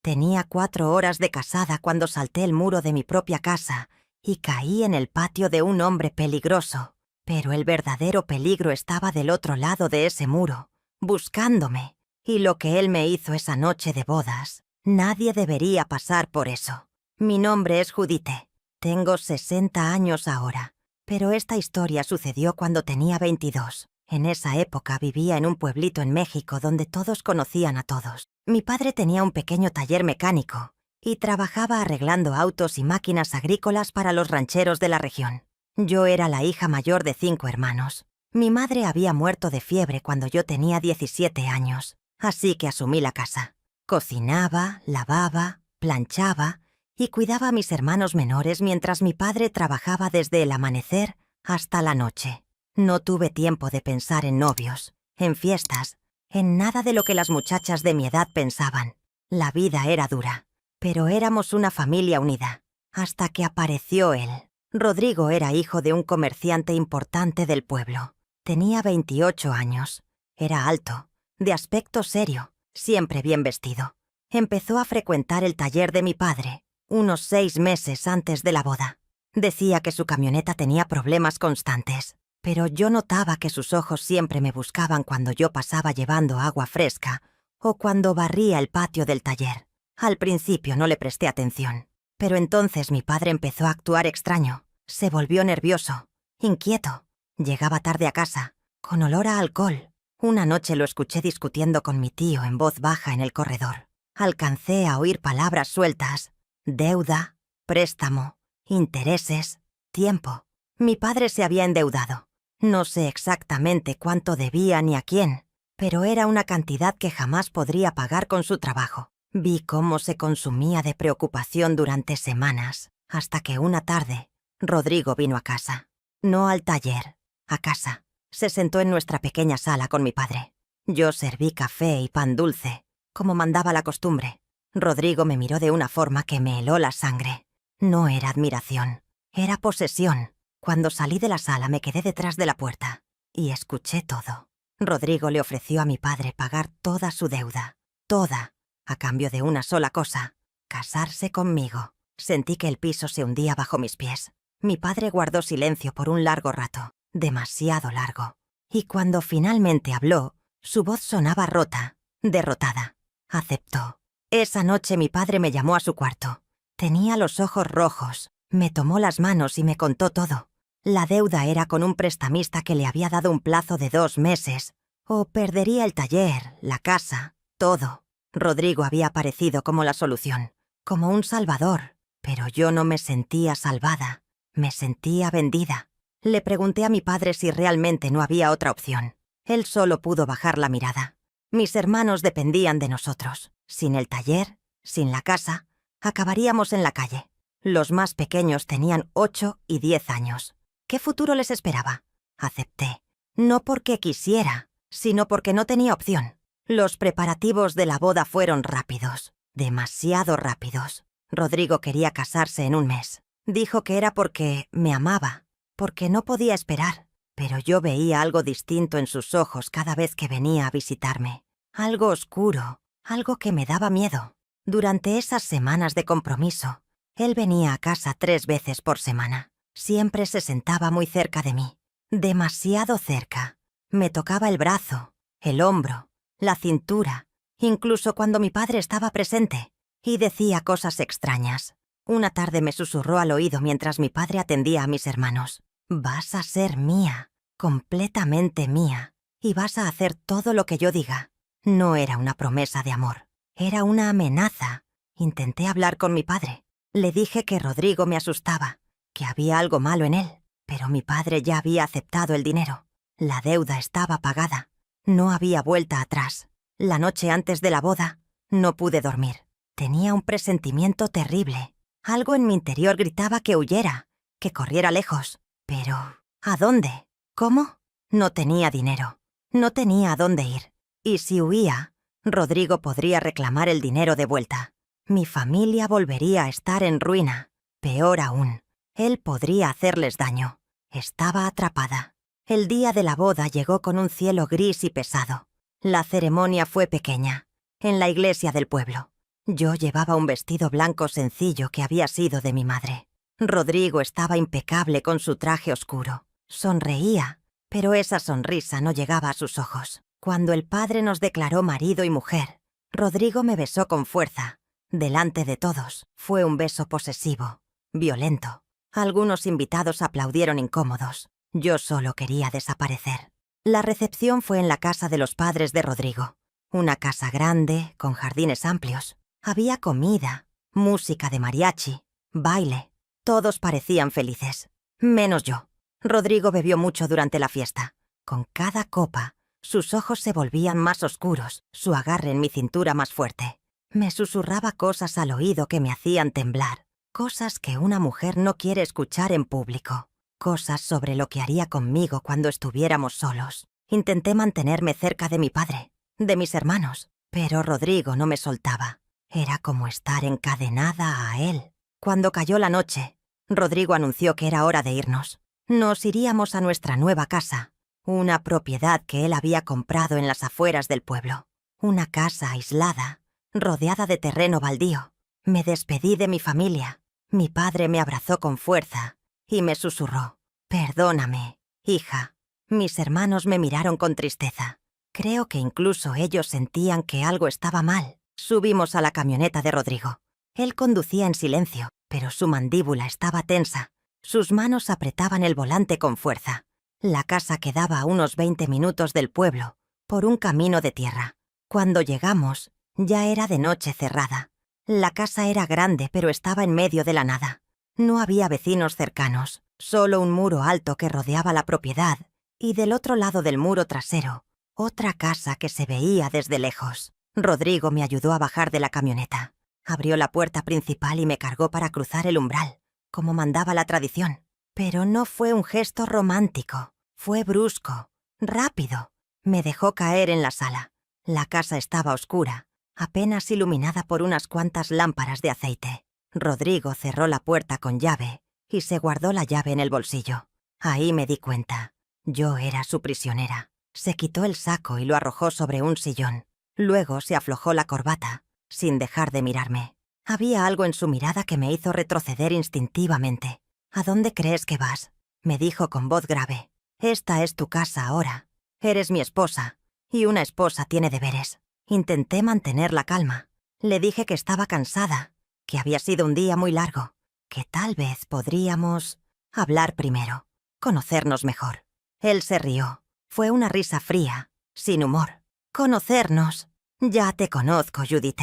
Tenía 4 horas de casada cuando salté el muro de mi propia casa y caí en el patio de un hombre peligroso. Pero el verdadero peligro estaba del otro lado de ese muro, buscándome. Y lo que él me hizo esa noche de bodas, nadie debería pasar por eso. Mi nombre es Judite. Tengo 60 años ahora, pero esta historia sucedió cuando tenía 22. En esa época vivía en un pueblito en México donde todos conocían a todos. Mi padre tenía un pequeño taller mecánico y trabajaba arreglando autos y máquinas agrícolas para los rancheros de la región. Yo era la hija mayor de 5 hermanos. Mi madre había muerto de fiebre cuando yo tenía 17 años, así que asumí la casa. Cocinaba, lavaba, planchaba y cuidaba a mis hermanos menores mientras mi padre trabajaba desde el amanecer hasta la noche. No tuve tiempo de pensar en novios, en fiestas, en nada de lo que las muchachas de mi edad pensaban. La vida era dura, pero éramos una familia unida, hasta que apareció él. Rodrigo era hijo de un comerciante importante del pueblo. Tenía 28 años. Era alto, de aspecto serio, siempre bien vestido. Empezó a frecuentar el taller de mi padre, unos 6 meses antes de la boda. Decía que su camioneta tenía problemas constantes, pero yo notaba que sus ojos siempre me buscaban cuando yo pasaba llevando agua fresca o cuando barría el patio del taller. Al principio no le presté atención, pero entonces mi padre empezó a actuar extraño. Se volvió nervioso, inquieto. Llegaba tarde a casa, con olor a alcohol. Una noche lo escuché discutiendo con mi tío en voz baja en el corredor. Alcancé a oír palabras sueltas: deuda, préstamo, intereses, tiempo. Mi padre se había endeudado. No sé exactamente cuánto debía ni a quién, pero era una cantidad que jamás podría pagar con su trabajo. Vi cómo se consumía de preocupación durante semanas, hasta que una tarde Rodrigo vino a casa. No al taller, a casa. Se sentó en nuestra pequeña sala con mi padre. Yo serví café y pan dulce, como mandaba la costumbre. Rodrigo me miró de una forma que me heló la sangre. No era admiración, era posesión. Cuando salí de la sala me quedé detrás de la puerta y escuché todo. Rodrigo le ofreció a mi padre pagar toda su deuda, toda, a cambio de una sola cosa: casarse conmigo. Sentí que el piso se hundía bajo mis pies. Mi padre guardó silencio por un largo rato, demasiado largo. Y cuando finalmente habló, su voz sonaba rota, derrotada. Aceptó. Esa noche mi padre me llamó a su cuarto. Tenía los ojos rojos, me tomó las manos y me contó todo. La deuda era con un prestamista que le había dado un plazo de 2 meses, o perdería el taller, la casa, todo. Rodrigo había aparecido como la solución, como un salvador, pero yo no me sentía salvada, me sentía vendida. Le pregunté a mi padre si realmente no había otra opción. Él solo pudo bajar la mirada. Mis hermanos dependían de nosotros. Sin el taller, sin la casa, acabaríamos en la calle. Los más pequeños tenían 8 y 10 años. ¿Qué futuro les esperaba? Acepté. No porque quisiera, sino porque no tenía opción. Los preparativos de la boda fueron rápidos, demasiado rápidos. Rodrigo quería casarse en un mes. Dijo que era porque me amaba, porque no podía esperar. Pero yo veía algo distinto en sus ojos cada vez que venía a visitarme. Algo oscuro, algo que me daba miedo. Durante esas semanas de compromiso, él venía a casa 3 veces por semana. Siempre se sentaba muy cerca de mí, demasiado cerca. Me tocaba el brazo, el hombro, la cintura, incluso cuando mi padre estaba presente, y decía cosas extrañas. Una tarde me susurró al oído mientras mi padre atendía a mis hermanos: vas a ser mía, completamente mía, y vas a hacer todo lo que yo diga. No era una promesa de amor, era una amenaza. Intenté hablar con mi padre. Le dije que Rodrigo me asustaba, que había algo malo en él, pero mi padre ya había aceptado el dinero. La deuda estaba pagada. No había vuelta atrás. La noche antes de la boda, no pude dormir. Tenía un presentimiento terrible. Algo en mi interior gritaba que huyera, que corriera lejos. Pero, ¿a dónde? ¿Cómo? No tenía dinero. No tenía a dónde ir. Y si huía, Rodrigo podría reclamar el dinero de vuelta. Mi familia volvería a estar en ruina. Peor aún, él podría hacerles daño. Estaba atrapada. El día de la boda llegó con un cielo gris y pesado. La ceremonia fue pequeña, en la iglesia del pueblo. Yo llevaba un vestido blanco sencillo que había sido de mi madre. Rodrigo estaba impecable con su traje oscuro. Sonreía, pero esa sonrisa no llegaba a sus ojos. Cuando el padre nos declaró marido y mujer, Rodrigo me besó con fuerza. Delante de todos, fue un beso posesivo, violento. Algunos invitados aplaudieron incómodos. Yo solo quería desaparecer. La recepción fue en la casa de los padres de Rodrigo. Una casa grande, con jardines amplios. Había comida, música de mariachi, baile. Todos parecían felices. Menos yo. Rodrigo bebió mucho durante la fiesta. Con cada copa, sus ojos se volvían más oscuros, su agarre en mi cintura más fuerte. Me susurraba cosas al oído que me hacían temblar. Cosas que una mujer no quiere escuchar en público. Cosas sobre lo que haría conmigo cuando estuviéramos solos. Intenté mantenerme cerca de mi padre, de mis hermanos, pero Rodrigo no me soltaba. Era como estar encadenada a él. Cuando cayó la noche, Rodrigo anunció que era hora de irnos. Nos iríamos a nuestra nueva casa, una propiedad que él había comprado en las afueras del pueblo. Una casa aislada, rodeada de terreno baldío. Me despedí de mi familia. Mi padre me abrazó con fuerza y me susurró: «Perdóname, hija». Mis hermanos me miraron con tristeza. Creo que incluso ellos sentían que algo estaba mal. Subimos a la camioneta de Rodrigo. Él conducía en silencio, pero su mandíbula estaba tensa. Sus manos apretaban el volante con fuerza. La casa quedaba a unos 20 minutos del pueblo, por un camino de tierra. Cuando llegamos, ya era de noche cerrada. La casa era grande, pero estaba en medio de la nada. No había vecinos cercanos, solo un muro alto que rodeaba la propiedad, y del otro lado del muro trasero, otra casa que se veía desde lejos. Rodrigo me ayudó a bajar de la camioneta. Abrió la puerta principal y me cargó para cruzar el umbral, como mandaba la tradición. Pero no fue un gesto romántico, fue brusco, rápido. Me dejó caer en la sala. La casa estaba oscura, apenas iluminada por unas cuantas lámparas de aceite. Rodrigo cerró la puerta con llave y se guardó la llave en el bolsillo. Ahí me di cuenta. Yo era su prisionera. Se quitó el saco y lo arrojó sobre un sillón. Luego se aflojó la corbata, sin dejar de mirarme. Había algo en su mirada que me hizo retroceder instintivamente. «¿A dónde crees que vas?», me dijo con voz grave. «Esta es tu casa ahora. Eres mi esposa, y una esposa tiene deberes». Intenté mantener la calma. Le dije que estaba cansada, que había sido un día muy largo, que tal vez podríamos hablar primero, conocernos mejor. Él se rió. Fue una risa fría, sin humor. «¿Conocernos? Ya te conozco, Judith.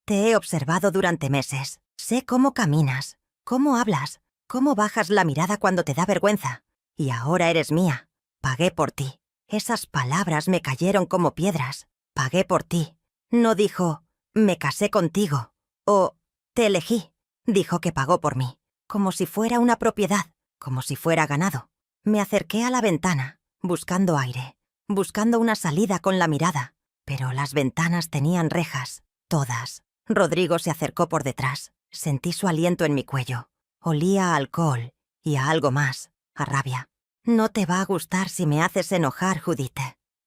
Te he observado durante meses. Sé cómo caminas, cómo hablas, cómo bajas la mirada cuando te da vergüenza. Y ahora eres mía. Pagué por ti». Esas palabras me cayeron como piedras. Pagué por ti. No dijo, «Me casé contigo» o «Te elegí». Dijo que pagó por mí, como si fuera una propiedad, como si fuera ganado. Me acerqué a la ventana, buscando aire, buscando una salida con la mirada. Pero las ventanas tenían rejas, todas. Rodrigo se acercó por detrás. Sentí su aliento en mi cuello. Olía a alcohol y a algo más, a rabia. «No te va a gustar si me haces enojar, Judith»,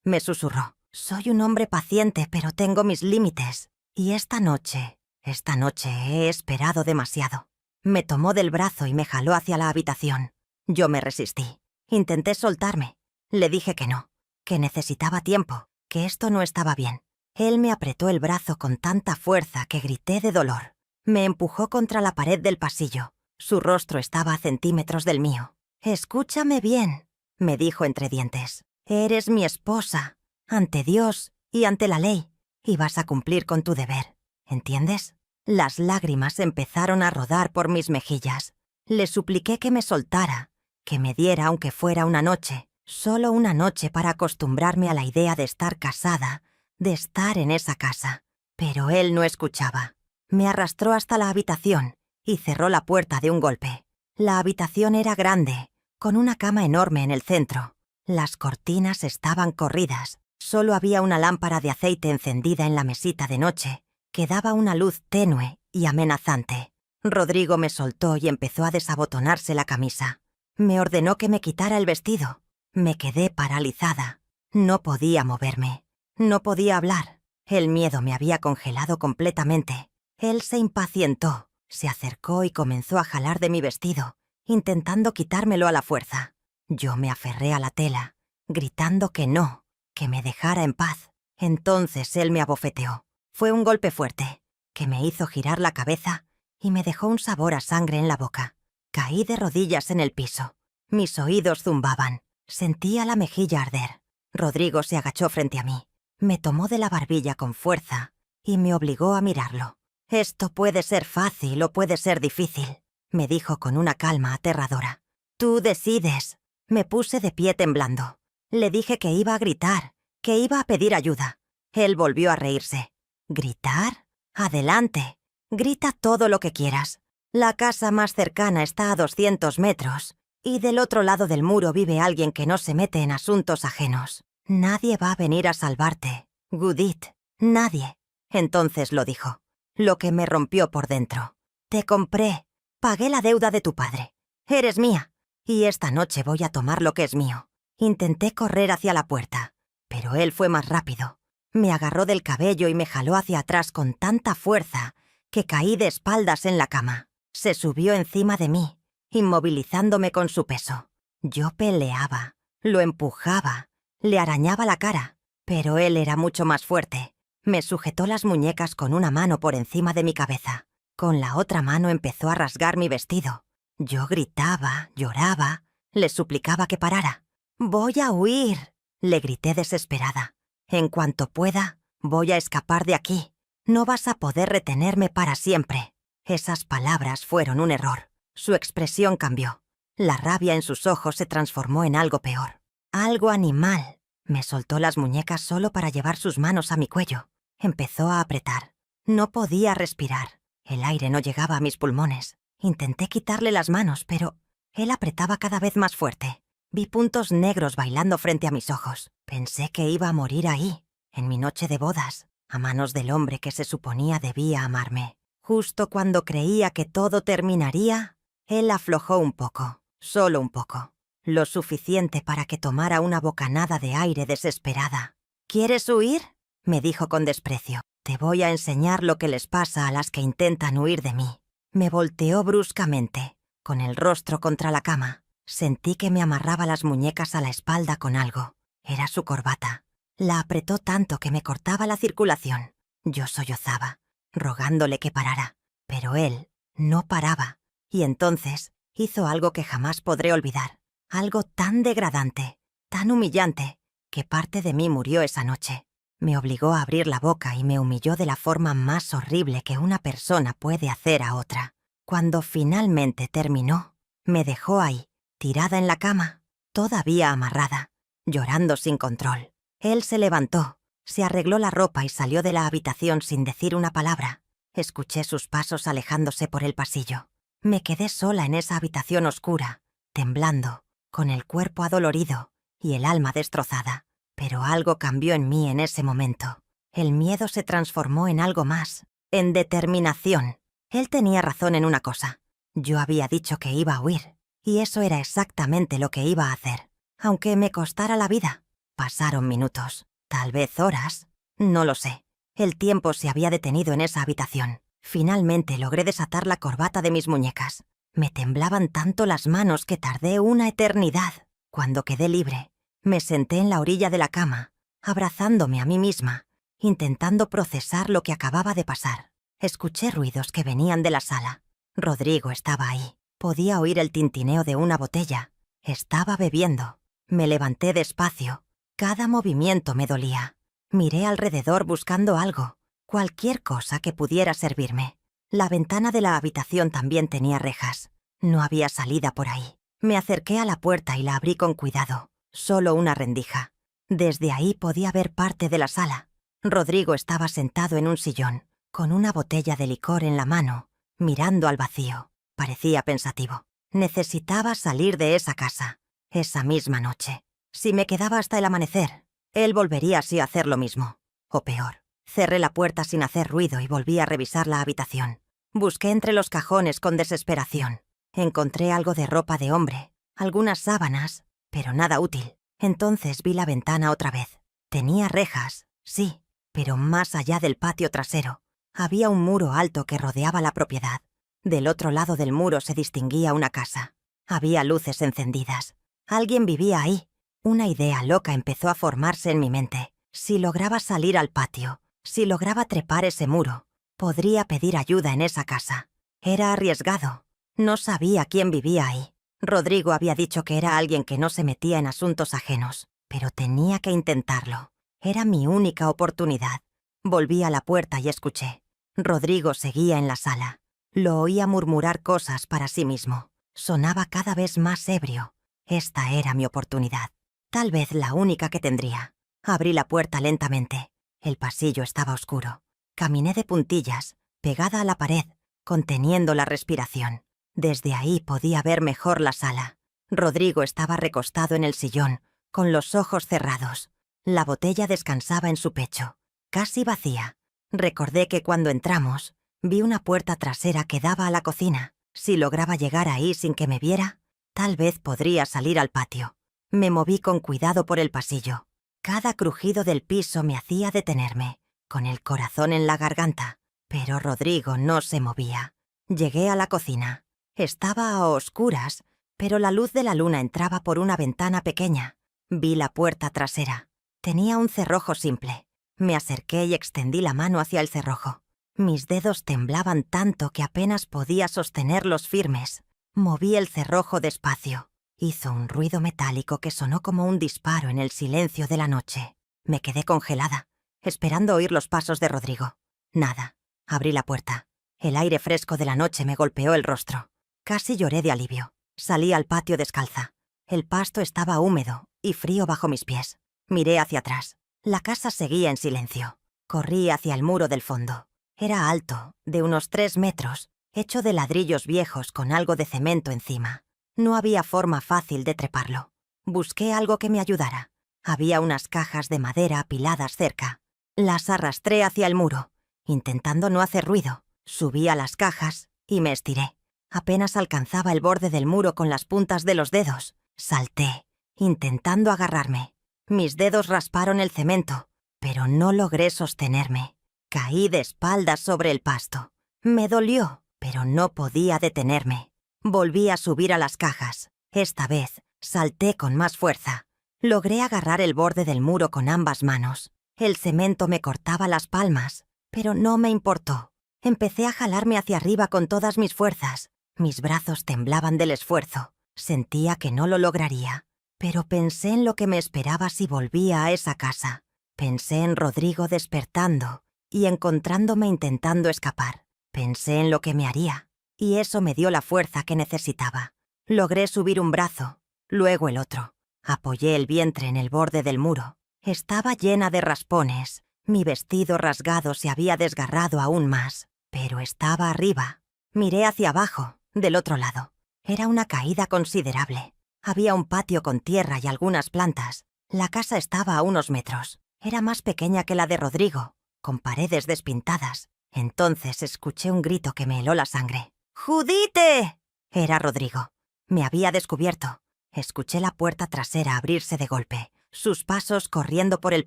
me susurró. «Soy un hombre paciente, pero tengo mis límites. Y esta noche he esperado demasiado». Me tomó del brazo y me jaló hacia la habitación. Yo me resistí. Intenté soltarme. Le dije que no, que necesitaba tiempo, que esto no estaba bien. Él me apretó el brazo con tanta fuerza que grité de dolor. Me empujó contra la pared del pasillo. Su rostro estaba a centímetros del mío. «Escúchame bien», me dijo entre dientes. «Eres mi esposa, ante Dios y ante la ley, y vas a cumplir con tu deber. ¿Entiendes?». Las lágrimas empezaron a rodar por mis mejillas. Le supliqué que me soltara, que me diera aunque fuera una noche, solo una noche para acostumbrarme a la idea de estar casada, de estar en esa casa. Pero él no escuchaba. Me arrastró hasta la habitación y cerró la puerta de un golpe. La habitación era grande, con una cama enorme en el centro. Las cortinas estaban corridas. Solo había una lámpara de aceite encendida en la mesita de noche, que daba una luz tenue y amenazante. Rodrigo me soltó y empezó a desabotonarse la camisa. Me ordenó que me quitara el vestido. Me quedé paralizada. No podía moverme. No podía hablar. El miedo me había congelado completamente. Él se impacientó, se acercó y comenzó a jalar de mi vestido, intentando quitármelo a la fuerza. Yo me aferré a la tela, gritando que no, que me dejara en paz. Entonces él me abofeteó. Fue un golpe fuerte, que me hizo girar la cabeza y me dejó un sabor a sangre en la boca. Caí de rodillas en el piso. Mis oídos zumbaban. Sentía la mejilla arder. Rodrigo se agachó frente a mí. Me tomó de la barbilla con fuerza y me obligó a mirarlo. «Esto puede ser fácil o puede ser difícil», me dijo con una calma aterradora. «Tú decides». Me puse de pie temblando. Le dije que iba a gritar, que iba a pedir ayuda. Él volvió a reírse. «¿Gritar? Adelante. Grita todo lo que quieras. La casa más cercana está a 200 metros, y del otro lado del muro vive alguien que no se mete en asuntos ajenos. Nadie va a venir a salvarte, Judith, nadie». Entonces lo dijo, lo que me rompió por dentro. «Te compré, pagué la deuda de tu padre. Eres mía, y esta noche voy a tomar lo que es mío». Intenté correr hacia la puerta, pero él fue más rápido. Me agarró del cabello y me jaló hacia atrás con tanta fuerza que caí de espaldas en la cama. Se subió encima de mí, inmovilizándome con su peso. Yo peleaba, lo empujaba, le arañaba la cara, pero él era mucho más fuerte. Me sujetó las muñecas con una mano por encima de mi cabeza. Con la otra mano empezó a rasgar mi vestido. Yo gritaba, lloraba, le suplicaba que parara. «Voy a huir», le grité desesperada. «En cuanto pueda, voy a escapar de aquí. No vas a poder retenerme para siempre». Esas palabras fueron un error. Su expresión cambió. La rabia en sus ojos se transformó en algo peor. Algo animal. Me soltó las muñecas solo para llevar sus manos a mi cuello. Empezó a apretar. No podía respirar. El aire no llegaba a mis pulmones. Intenté quitarle las manos, pero él apretaba cada vez más fuerte. Vi puntos negros bailando frente a mis ojos. Pensé que iba a morir ahí, en mi noche de bodas, a manos del hombre que se suponía debía amarme. Justo cuando creía que todo terminaría, él aflojó un poco, solo un poco. Lo suficiente para que tomara una bocanada de aire desesperada. «¿Quieres huir?», me dijo con desprecio. «Te voy a enseñar lo que les pasa a las que intentan huir de mí». Me volteó bruscamente, con el rostro contra la cama. Sentí que me amarraba las muñecas a la espalda con algo. Era su corbata. La apretó tanto que me cortaba la circulación. Yo sollozaba, rogándole que parara. Pero él no paraba. Y entonces hizo algo que jamás podré olvidar. Algo tan degradante, tan humillante, que parte de mí murió esa noche. Me obligó a abrir la boca y me humilló de la forma más horrible que una persona puede hacer a otra. Cuando finalmente terminó, me dejó ahí, tirada en la cama, todavía amarrada, llorando sin control. Él se levantó, se arregló la ropa y salió de la habitación sin decir una palabra. Escuché sus pasos alejándose por el pasillo. Me quedé sola en esa habitación oscura, temblando, con el cuerpo adolorido y el alma destrozada. Pero algo cambió en mí en ese momento. El miedo se transformó en algo más, en determinación. Él tenía razón en una cosa. Yo había dicho que iba a huir. Y eso era exactamente lo que iba a hacer, aunque me costara la vida. Pasaron minutos, tal vez horas, no lo sé. El tiempo se había detenido en esa habitación. Finalmente logré desatar la corbata de mis muñecas. Me temblaban tanto las manos que tardé una eternidad. Cuando quedé libre, me senté en la orilla de la cama, abrazándome a mí misma, intentando procesar lo que acababa de pasar. Escuché ruidos que venían de la sala. Rodrigo estaba ahí. Podía oír el tintineo de una botella. Estaba bebiendo. Me levanté despacio. Cada movimiento me dolía. Miré alrededor buscando algo, cualquier cosa que pudiera servirme. La ventana de la habitación también tenía rejas. No había salida por ahí. Me acerqué a la puerta y la abrí con cuidado. Solo una rendija. Desde ahí podía ver parte de la sala. Rodrigo estaba sentado en un sillón, con una botella de licor en la mano, mirando al vacío. Parecía pensativo. Necesitaba salir de esa casa, esa misma noche. Si me quedaba hasta el amanecer, él volvería así a hacer lo mismo. O peor. Cerré la puerta sin hacer ruido y volví a revisar la habitación. Busqué entre los cajones con desesperación. Encontré algo de ropa de hombre, algunas sábanas, pero nada útil. Entonces vi la ventana otra vez. Tenía rejas, sí, pero más allá del patio trasero. Había un muro alto que rodeaba la propiedad. Del otro lado del muro se distinguía una casa. Había luces encendidas. Alguien vivía ahí. Una idea loca empezó a formarse en mi mente. Si lograba salir al patio, si lograba trepar ese muro, podría pedir ayuda en esa casa. Era arriesgado. No sabía quién vivía ahí. Rodrigo había dicho que era alguien que no se metía en asuntos ajenos, pero tenía que intentarlo. Era mi única oportunidad. Volví a la puerta y escuché. Rodrigo seguía en la sala. Lo oía murmurar cosas para sí mismo. Sonaba cada vez más ebrio. Esta era mi oportunidad. Tal vez la única que tendría. Abrí la puerta lentamente. El pasillo estaba oscuro. Caminé de puntillas, pegada a la pared, conteniendo la respiración. Desde ahí podía ver mejor la sala. Rodrigo estaba recostado en el sillón, con los ojos cerrados. La botella descansaba en su pecho, casi vacía. Recordé que cuando entramos, vi una puerta trasera que daba a la cocina. Si lograba llegar ahí sin que me viera, tal vez podría salir al patio. Me moví con cuidado por el pasillo. Cada crujido del piso me hacía detenerme, con el corazón en la garganta. Pero Rodrigo no se movía. Llegué a la cocina. Estaba a oscuras, pero la luz de la luna entraba por una ventana pequeña. Vi la puerta trasera. Tenía un cerrojo simple. Me acerqué y extendí la mano hacia el cerrojo. Mis dedos temblaban tanto que apenas podía sostenerlos firmes. Moví el cerrojo despacio. Hizo un ruido metálico que sonó como un disparo en el silencio de la noche. Me quedé congelada, esperando oír los pasos de Rodrigo. Nada. Abrí la puerta. El aire fresco de la noche me golpeó el rostro. Casi lloré de alivio. Salí al patio descalza. El pasto estaba húmedo y frío bajo mis pies. Miré hacia atrás. La casa seguía en silencio. Corrí hacia el muro del fondo. Era alto, de unos 3 metros, hecho de ladrillos viejos con algo de cemento encima. No había forma fácil de treparlo. Busqué algo que me ayudara. Había unas cajas de madera apiladas cerca. Las arrastré hacia el muro, intentando no hacer ruido. Subí a las cajas y me estiré. Apenas alcanzaba el borde del muro con las puntas de los dedos. Salté, intentando agarrarme. Mis dedos rasparon el cemento, pero no logré sostenerme. Caí de espaldas sobre el pasto. Me dolió, pero no podía detenerme. Volví a subir a las cajas. Esta vez, salté con más fuerza. Logré agarrar el borde del muro con ambas manos. El cemento me cortaba las palmas, pero no me importó. Empecé a jalarme hacia arriba con todas mis fuerzas. Mis brazos temblaban del esfuerzo. Sentía que no lo lograría. Pero pensé en lo que me esperaba si volvía a esa casa. Pensé en Rodrigo despertando y encontrándome intentando escapar. Pensé en lo que me haría, y eso me dio la fuerza que necesitaba. Logré subir un brazo, luego el otro. Apoyé el vientre en el borde del muro. Estaba llena de raspones. Mi vestido rasgado se había desgarrado aún más, pero estaba arriba. Miré hacia abajo, del otro lado. Era una caída considerable. Había un patio con tierra y algunas plantas. La casa estaba a unos metros. Era más pequeña que la de Rodrigo, con paredes despintadas. Entonces escuché un grito que me heló la sangre. ¡Judite! Era Rodrigo. Me había descubierto. Escuché la puerta trasera abrirse de golpe, sus pasos corriendo por el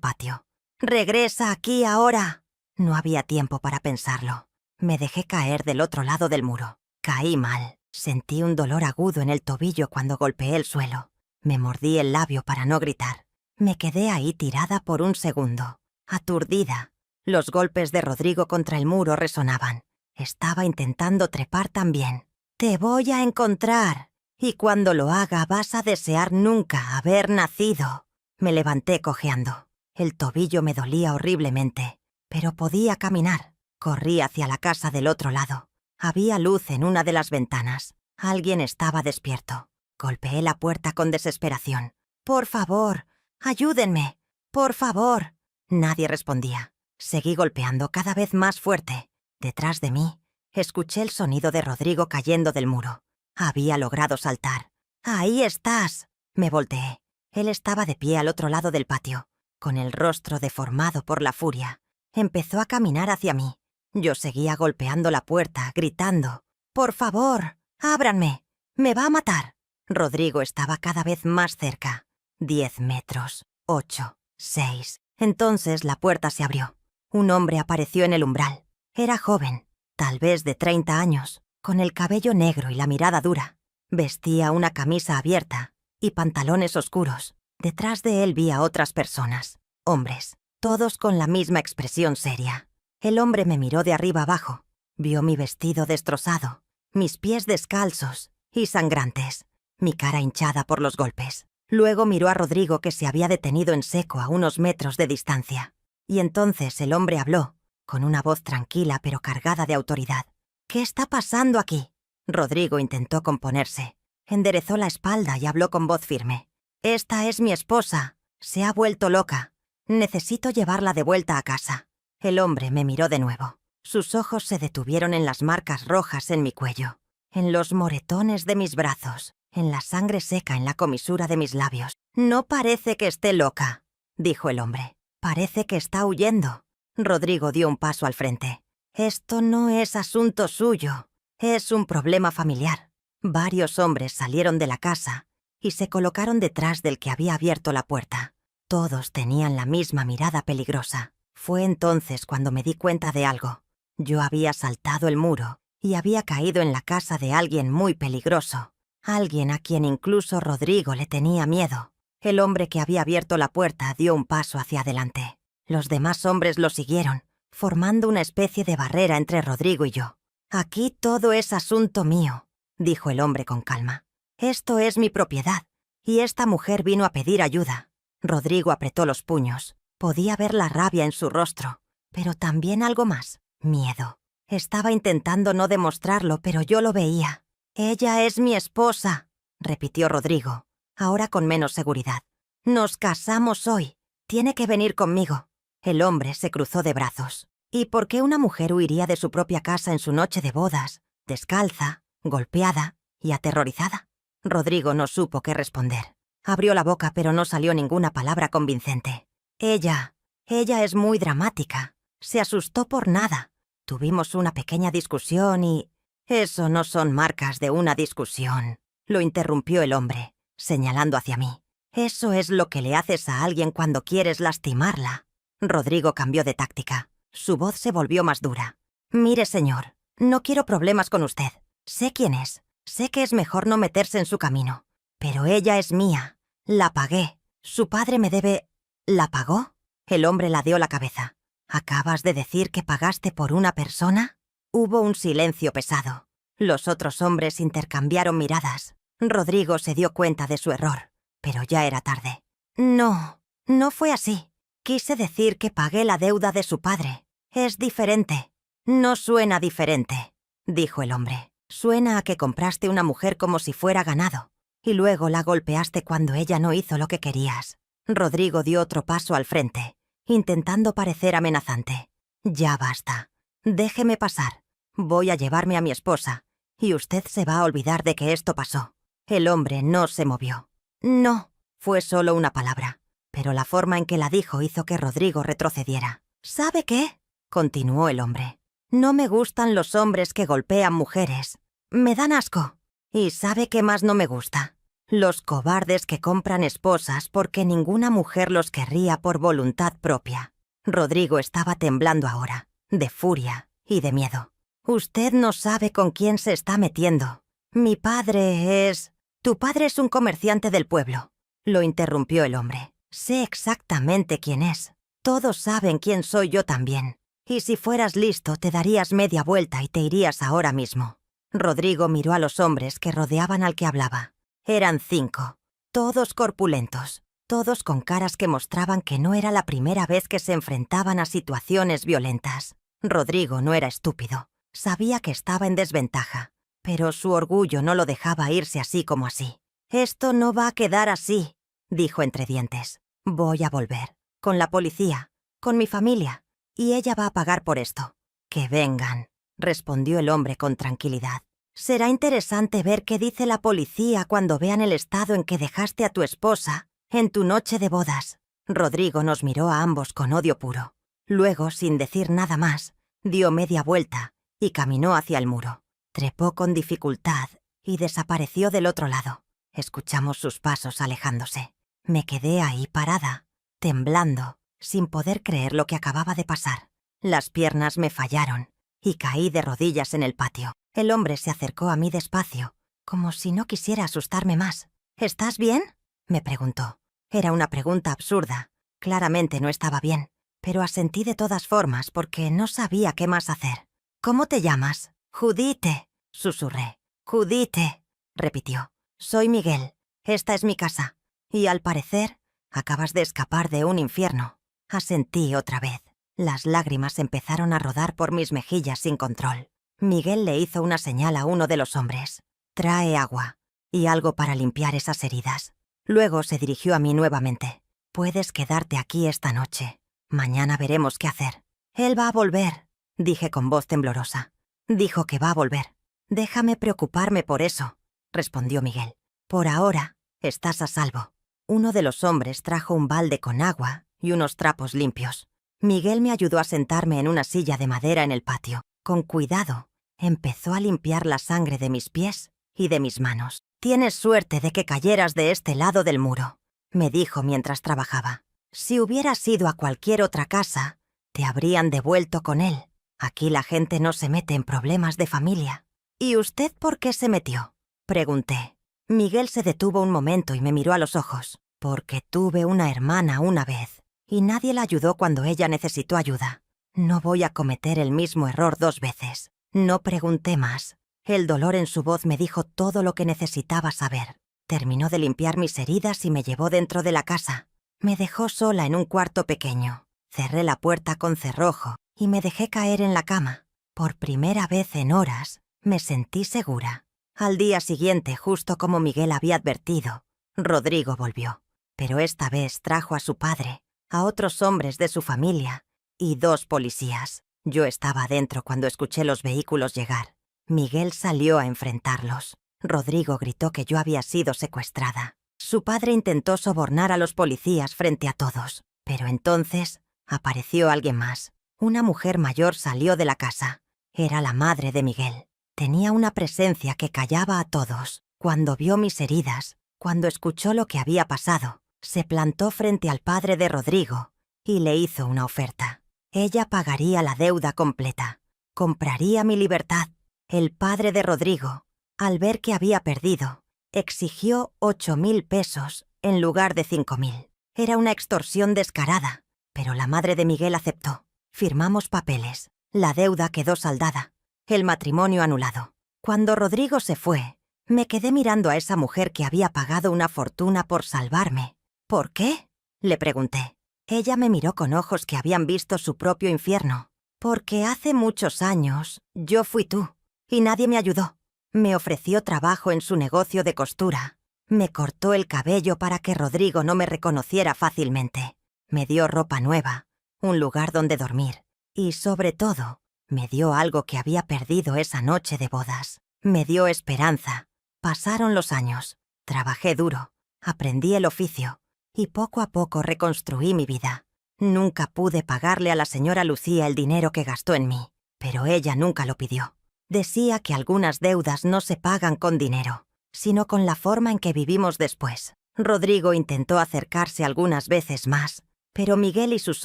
patio. ¡Regresa aquí ahora! No había tiempo para pensarlo. Me dejé caer del otro lado del muro. Caí mal. Sentí un dolor agudo en el tobillo cuando golpeé el suelo. Me mordí el labio para no gritar. Me quedé ahí tirada por un segundo, aturdida. Los golpes de Rodrigo contra el muro resonaban. Estaba intentando trepar también. «Te voy a encontrar, y cuando lo haga vas a desear nunca haber nacido». Me levanté cojeando. El tobillo me dolía horriblemente, pero podía caminar. Corrí hacia la casa del otro lado. Había luz en una de las ventanas. Alguien estaba despierto. Golpeé la puerta con desesperación. «Por favor, ayúdenme, por favor». Nadie respondía. Seguí golpeando cada vez más fuerte. Detrás de mí, escuché el sonido de Rodrigo cayendo del muro. Había logrado saltar. «¡Ahí estás!». Me volteé. Él estaba de pie al otro lado del patio, con el rostro deformado por la furia. Empezó a caminar hacia mí. Yo seguía golpeando la puerta, gritando: «¡Por favor, ábranme! ¡Me va a matar!». Rodrigo estaba cada vez más cerca. 10 metros, 8, 6. Entonces la puerta se abrió. Un hombre apareció en el umbral. Era joven, tal vez de 30 años, con el cabello negro y la mirada dura. Vestía una camisa abierta y pantalones oscuros. Detrás de él vi a otras personas, hombres, todos con la misma expresión seria. El hombre me miró de arriba abajo. Vio mi vestido destrozado, mis pies descalzos y sangrantes, mi cara hinchada por los golpes. Luego miró a Rodrigo, que se había detenido en seco a unos metros de distancia. Y entonces el hombre habló, con una voz tranquila pero cargada de autoridad. «¿Qué está pasando aquí?» Rodrigo intentó componerse. Enderezó la espalda y habló con voz firme. «Esta es mi esposa. Se ha vuelto loca. Necesito llevarla de vuelta a casa». El hombre me miró de nuevo. Sus ojos se detuvieron en las marcas rojas en mi cuello, en los moretones de mis brazos, en la sangre seca en la comisura de mis labios. «No parece que esté loca», dijo el hombre. «Parece que está huyendo». Rodrigo dio un paso al frente. «Esto no es asunto suyo. Es un problema familiar». Varios hombres salieron de la casa y se colocaron detrás del que había abierto la puerta. Todos tenían la misma mirada peligrosa. Fue entonces cuando me di cuenta de algo. Yo había saltado el muro y había caído en la casa de alguien muy peligroso. Alguien a quien incluso Rodrigo le tenía miedo. El hombre que había abierto la puerta dio un paso hacia adelante. Los demás hombres lo siguieron, formando una especie de barrera entre Rodrigo y yo. «Aquí todo es asunto mío», dijo el hombre con calma. «Esto es mi propiedad, y esta mujer vino a pedir ayuda». Rodrigo apretó los puños. Podía ver la rabia en su rostro, pero también algo más, miedo. Estaba intentando no demostrarlo, pero yo lo veía. «Ella es mi esposa», repitió Rodrigo, ahora con menos seguridad. «Nos casamos hoy. Tiene que venir conmigo». El hombre se cruzó de brazos. ¿Y por qué una mujer huiría de su propia casa en su noche de bodas, descalza, golpeada y aterrorizada? Rodrigo no supo qué responder. Abrió la boca, pero no salió ninguna palabra convincente. Ella es muy dramática. Se asustó por nada. Tuvimos una pequeña discusión y... Eso no son marcas de una discusión, lo interrumpió el hombre, señalando hacia mí. Eso es lo que le haces a alguien cuando quieres lastimarla. Rodrigo cambió de táctica. Su voz se volvió más dura. «Mire, señor, no quiero problemas con usted. Sé quién es. Sé que es mejor no meterse en su camino. Pero ella es mía. La pagué. Su padre me debe... ¿La pagó?» El hombre ladeó la cabeza. «¿Acabas de decir que pagaste por una persona?» Hubo un silencio pesado. Los otros hombres intercambiaron miradas. Rodrigo se dio cuenta de su error, pero ya era tarde. «No, no fue así. Quise decir que pagué la deuda de su padre. Es diferente». «No suena diferente», dijo el hombre. «Suena a que compraste una mujer como si fuera ganado, y luego la golpeaste cuando ella no hizo lo que querías». Rodrigo dio otro paso al frente, intentando parecer amenazante. «Ya basta. Déjeme pasar. Voy a llevarme a mi esposa, y usted se va a olvidar de que esto pasó». El hombre no se movió. «No», fue solo una palabra, pero la forma en que la dijo hizo que Rodrigo retrocediera. «¿Sabe qué?», continuó el hombre. «No me gustan los hombres que golpean mujeres. Me dan asco. ¿Y sabe qué más no me gusta? Los cobardes que compran esposas porque ninguna mujer los querría por voluntad propia». Rodrigo estaba temblando ahora, de furia y de miedo. «Usted no sabe con quién se está metiendo. Mi padre es...» «Tu padre es un comerciante del pueblo», lo interrumpió el hombre. «Sé exactamente quién es. Todos saben quién soy yo también. Y si fueras listo, te darías media vuelta y te irías ahora mismo». Rodrigo miró a los hombres que rodeaban al que hablaba. Eran 5, todos corpulentos, todos con caras que mostraban que no era la primera vez que se enfrentaban a situaciones violentas. Rodrigo no era estúpido. Sabía que estaba en desventaja, pero su orgullo no lo dejaba irse así como así. «Esto no va a quedar así», dijo entre dientes. «Voy a volver, con la policía, con mi familia, y ella va a pagar por esto». «Que vengan», respondió el hombre con tranquilidad. «Será interesante ver qué dice la policía cuando vean el estado en que dejaste a tu esposa en tu noche de bodas». Rodrigo nos miró a ambos con odio puro. Luego, sin decir nada más, dio media vuelta y caminó hacia el muro. Trepó con dificultad y desapareció del otro lado. Escuchamos sus pasos alejándose. Me quedé ahí parada, temblando, sin poder creer lo que acababa de pasar. Las piernas me fallaron y caí de rodillas en el patio. El hombre se acercó a mí despacio, como si no quisiera asustarme más. ¿Estás bien?, me preguntó. Era una pregunta absurda. Claramente no estaba bien, pero asentí de todas formas porque no sabía qué más hacer. «¿Cómo te llamas?» «Judite», susurré. «Judite», repitió. «Soy Miguel. Esta es mi casa. Y al parecer, acabas de escapar de un infierno». Asentí otra vez. Las lágrimas empezaron a rodar por mis mejillas sin control. Miguel le hizo una señal a uno de los hombres. «Trae agua y algo para limpiar esas heridas». Luego se dirigió a mí nuevamente. «Puedes quedarte aquí esta noche. Mañana veremos qué hacer». «Él va a volver», dije con voz temblorosa. «Dijo que va a volver». «Déjame preocuparme por eso», respondió Miguel. «Por ahora, estás a salvo». Uno de los hombres trajo un balde con agua y unos trapos limpios. Miguel me ayudó a sentarme en una silla de madera en el patio. Con cuidado, empezó a limpiar la sangre de mis pies y de mis manos. «Tienes suerte de que cayeras de este lado del muro», me dijo mientras trabajaba. «Si hubieras ido a cualquier otra casa, te habrían devuelto con él. Aquí la gente no se mete en problemas de familia». «¿Y usted por qué se metió?», pregunté. Miguel se detuvo un momento y me miró a los ojos. «Porque tuve una hermana una vez, y nadie la ayudó cuando ella necesitó ayuda. No voy a cometer el mismo error 2 veces». No pregunté más. El dolor en su voz me dijo todo lo que necesitaba saber. Terminó de limpiar mis heridas y me llevó dentro de la casa. Me dejó sola en un cuarto pequeño. Cerré la puerta con cerrojo y me dejé caer en la cama. Por primera vez en horas, me sentí segura. Al día siguiente, justo como Miguel había advertido, Rodrigo volvió. Pero esta vez trajo a su padre, a otros hombres de su familia y 2 policías. Yo estaba adentro cuando escuché los vehículos llegar. Miguel salió a enfrentarlos. Rodrigo gritó que yo había sido secuestrada. Su padre intentó sobornar a los policías frente a todos, pero entonces apareció alguien más. Una mujer mayor salió de la casa. Era la madre de Miguel. Tenía una presencia que callaba a todos. Cuando vio mis heridas, cuando escuchó lo que había pasado, se plantó frente al padre de Rodrigo y le hizo una oferta. Ella pagaría la deuda completa. Compraría mi libertad. El padre de Rodrigo, al ver que había perdido, exigió 8.000 pesos en lugar de 5.000. Era una extorsión descarada, pero la madre de Miguel aceptó. Firmamos papeles. La deuda quedó saldada. El matrimonio anulado. Cuando Rodrigo se fue, me quedé mirando a esa mujer que había pagado una fortuna por salvarme. «¿Por qué?», le pregunté. Ella me miró con ojos que habían visto su propio infierno. «Porque hace muchos años yo fui tú, y nadie me ayudó. Me ofreció trabajo en su negocio de costura. Me cortó el cabello para que Rodrigo no me reconociera fácilmente. Me dio ropa nueva, un lugar donde dormir. Y sobre todo, me dio algo que había perdido esa noche de bodas. Me dio esperanza. Pasaron los años. Trabajé duro. Aprendí el oficio. Y poco a poco reconstruí mi vida. Nunca pude pagarle a la señora Lucía el dinero que gastó en mí, pero ella nunca lo pidió. Decía que algunas deudas no se pagan con dinero, sino con la forma en que vivimos después. Rodrigo intentó acercarse algunas veces más, pero Miguel y sus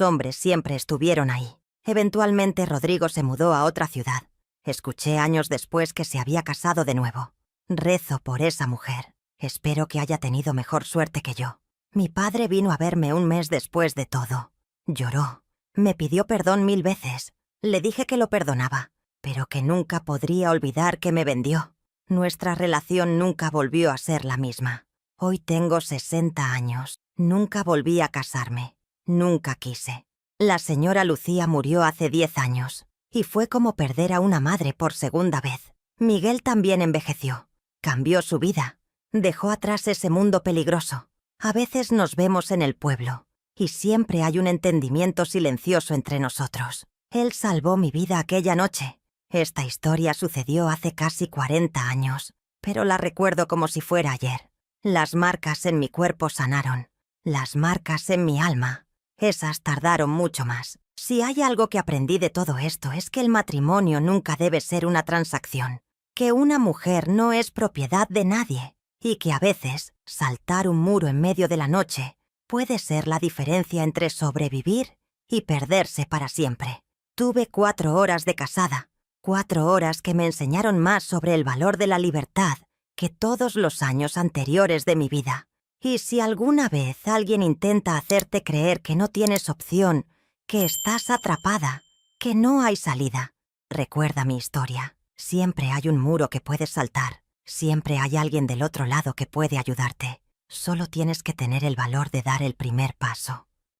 hombres siempre estuvieron ahí. Eventualmente Rodrigo se mudó a otra ciudad. Escuché años después que se había casado de nuevo. Rezo por esa mujer. Espero que haya tenido mejor suerte que yo. Mi padre vino a verme un mes después de todo. Lloró. Me pidió perdón 1000 veces. Le dije que lo perdonaba, pero que nunca podría olvidar que me vendió. Nuestra relación nunca volvió a ser la misma. Hoy tengo 60 años. Nunca volví a casarme. Nunca quise. La señora Lucía murió hace 10 años, y fue como perder a una madre por segunda vez. Miguel también envejeció. Cambió su vida. Dejó atrás ese mundo peligroso. A veces nos vemos en el pueblo, y siempre hay un entendimiento silencioso entre nosotros. Él salvó mi vida aquella noche. Esta historia sucedió hace casi 40 años, pero la recuerdo como si fuera ayer. Las marcas en mi cuerpo sanaron. Las marcas en mi alma, esas tardaron mucho más. Si hay algo que aprendí de todo esto es que el matrimonio nunca debe ser una transacción, que una mujer no es propiedad de nadie, y que a veces saltar un muro en medio de la noche puede ser la diferencia entre sobrevivir y perderse para siempre. Tuve 4 horas de casada. 4 horas que me enseñaron más sobre el valor de la libertad que todos los años anteriores de mi vida. Y si alguna vez alguien intenta hacerte creer que no tienes opción, que estás atrapada, que no hay salida, recuerda mi historia. Siempre hay un muro que puedes saltar. Siempre hay alguien del otro lado que puede ayudarte. Solo tienes que tener el valor de dar el primer paso.